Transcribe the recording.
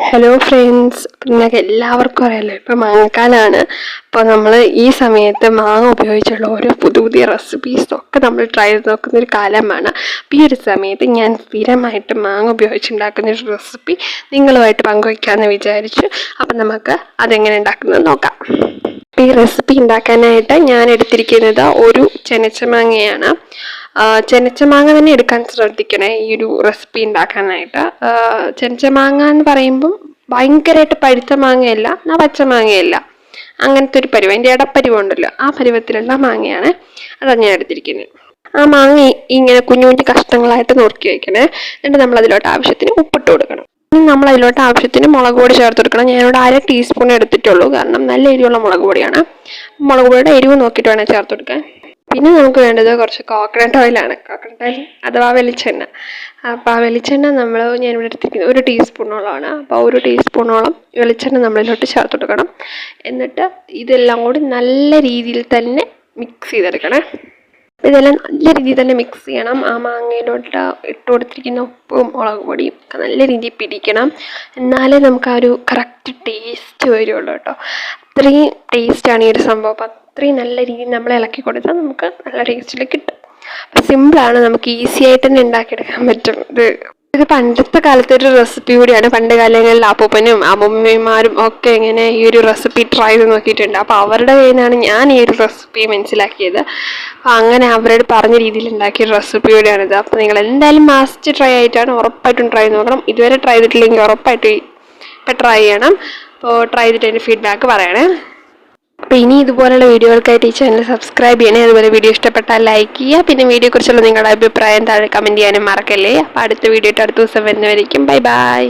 Hello friends, നിങ്ങൾക്ക് എല്ലാവർക്കും അറിയാമല്ലോ ഇപ്പോൾ മാങ്ങക്കാലമാണ്. അപ്പോൾ നമ്മൾ ഈ സമയത്ത് മാങ്ങ ഉപയോഗിച്ചുള്ള ഓരോ പുതിയ റെസിപ്പീസൊക്കെ നമ്മൾ ട്രൈ ചെയ്ത് നോക്കുന്ന ഒരു കാലമാണ്. അപ്പോൾ ഈ ഒരു സമയത്ത് ഞാൻ സ്ഥിരമായിട്ട് മാങ്ങ ഉപയോഗിച്ചുണ്ടാക്കുന്ന ഒരു റെസിപ്പി നിങ്ങളുമായിട്ട് പങ്കുവയ്ക്കാമെന്ന് വിചാരിച്ചു. അപ്പം നമുക്ക് അതെങ്ങനെ ഉണ്ടാക്കുന്നത് നോക്കാം. ഈ റെസിപ്പി ഉണ്ടാക്കാനായിട്ട് ഞാൻ എടുത്തിരിക്കുന്നത് ഒരു ചെനച്ചമാങ്ങയാണ്. ചെനച്ചമാങ്ങ തന്നെ എടുക്കാൻ ശ്രദ്ധിക്കണേ ഈ ഒരു റെസിപ്പി ഉണ്ടാക്കാനായിട്ട്. ചെനച്ചമാങ്ങ എന്ന് പറയുമ്പം ഭയങ്കരമായിട്ട് പഴുത്ത മാങ്ങയല്ല, എന്നാൽ പച്ച മാങ്ങയല്ല, അങ്ങനത്തെ ഒരു പരുവം, അതിൻ്റെ ഇടപ്പരുവമുണ്ടല്ലോ, ആ പരുവത്തിലുള്ള മാങ്ങയാണ് അതാണ് ഞാൻ എടുത്തിരിക്കുന്നത്. ആ മാങ്ങ ഇങ്ങനെ കുഞ്ഞു കുഞ്ഞു കഷ്ണങ്ങളായിട്ട് നുറുക്കി വയ്ക്കണേ. എന്നിട്ട് നമ്മൾ അതിലോട്ട് ആവശ്യത്തിന് ഉപ്പിട്ട് കൊടുക്കണം. നമ്മൾ അതിലോട്ട് ആവശ്യത്തിന് മുളക് പൊടി ചേർത്ത് കൊടുക്കണം. ഞാനിവിടെ 1/2 ടീസ്പൂൺ എടുത്തിട്ടുള്ളൂ, കാരണം നല്ല എരിവുള്ള മുളക് പൊടിയാണ്. മുളക് പൊടിയുടെ എരിവ് നോക്കിയിട്ട് വേണം ചേർത്ത് കൊടുക്കാൻ. പിന്നെ നമുക്ക് വേണ്ടത് കുറച്ച് കോക്കനട്ട് ഓയിലാണ്. കോക്കനട്ട് ഓയിൽ അഥവാ വെളിച്ചെണ്ണ. അപ്പോൾ ആ വെളിച്ചെണ്ണ ഞാനിവിടെ എടുത്തിരിക്കുന്നത് 1 ടീസ്പൂണോളമാണ്. അപ്പോൾ 1 ടീസ്പൂണോളം വെളിച്ചെണ്ണ നമ്മളിലോട്ട് ചേർത്ത് കൊടുക്കണം. എന്നിട്ട് ഇതെല്ലാം കൂടി നല്ല രീതിയിൽ തന്നെ മിക്സ് ചെയ്തെടുക്കണേ. ഇതെല്ലാം നല്ല രീതിയിൽ തന്നെ മിക്സ് ചെയ്യണം. ആ മാങ്ങയിലോട്ട് ഇട്ട് കൊടുത്തിരിക്കുന്ന ഉപ്പും മുളക് പൊടിയും ഒക്കെ നല്ല രീതിയിൽ പിടിക്കണം. എന്നാലേ നമുക്ക് ആ ഒരു കറക്റ്റ് ടേസ്റ്റ് വരുള്ളൂ കേട്ടോ. അത്രയും ടേസ്റ്റാണ് ഈ ഒരു സംഭവം. അപ്പം അത്രയും നല്ല രീതിയിൽ നമ്മൾ ഇളക്കി കൊടുത്താൽ നമുക്ക് നല്ല ടേസ്റ്റിൽ കിട്ടും. അപ്പം സിമ്പിളാണ്, നമുക്ക് ഈസി ആയിട്ട് തന്നെ ഉണ്ടാക്കിയെടുക്കാൻ പറ്റും. ഇത് പണ്ടത്തെ കാലത്തെ ഒരു റെസിപ്പി കൂടിയാണ്. പണ്ട് കാലങ്ങളിൽ അപ്പൂപ്പനും അമ്മൂമ്മമാരും ഒക്കെ ഇങ്ങനെ ഈ ഒരു റെസിപ്പി ട്രൈ ചെയ്ത് നോക്കിയിട്ടുണ്ട്. അപ്പോൾ അവരുടെ കയ്യിൽ നിന്നാണ് ഞാൻ ഈ ഒരു റെസിപ്പി മനസ്സിലാക്കിയത്. അപ്പോൾ അങ്ങനെ അവരോട് പറഞ്ഞ രീതിയിൽ ഉണ്ടാക്കിയ റെസിപ്പി കൂടിയാണിത്. അപ്പോൾ നിങ്ങൾ എന്തായാലും മാസ്റ്റ് ട്രൈ ആയിട്ടാണ്, ഉറപ്പായിട്ടും ട്രൈ നോക്കണം. ഇതുവരെ ട്രൈ ചെയ്തിട്ടില്ലെങ്കിൽ ഉറപ്പായിട്ട് ഇപ്പം ട്രൈ ചെയ്യണം. അപ്പോൾ ട്രൈ ചെയ്തിട്ട് അതിൻ്റെ ഫീഡ്ബാക്ക് പറയണേ. അപ്പോൾ ഇനി ഇതുപോലുള്ള വീഡിയോകൾക്കായിട്ട് ഈ ചാനൽ സബ്സ്ക്രൈബ് ചെയ്യണേ. അതുപോലെ വീഡിയോ ഇഷ്ടപ്പെട്ടാൽ ലൈക്ക് ചെയ്യുക. പിന്നെ വീഡിയോയെക്കുറിച്ചുള്ള നിങ്ങളുടെ അഭിപ്രായം താഴെ കമൻറ്റ് ചെയ്യാനും മറക്കല്ലേ. അപ്പോൾ അടുത്ത വീഡിയോ അടുത്ത ദിവസം വരുന്നവരേക്കും ബൈ ബൈ.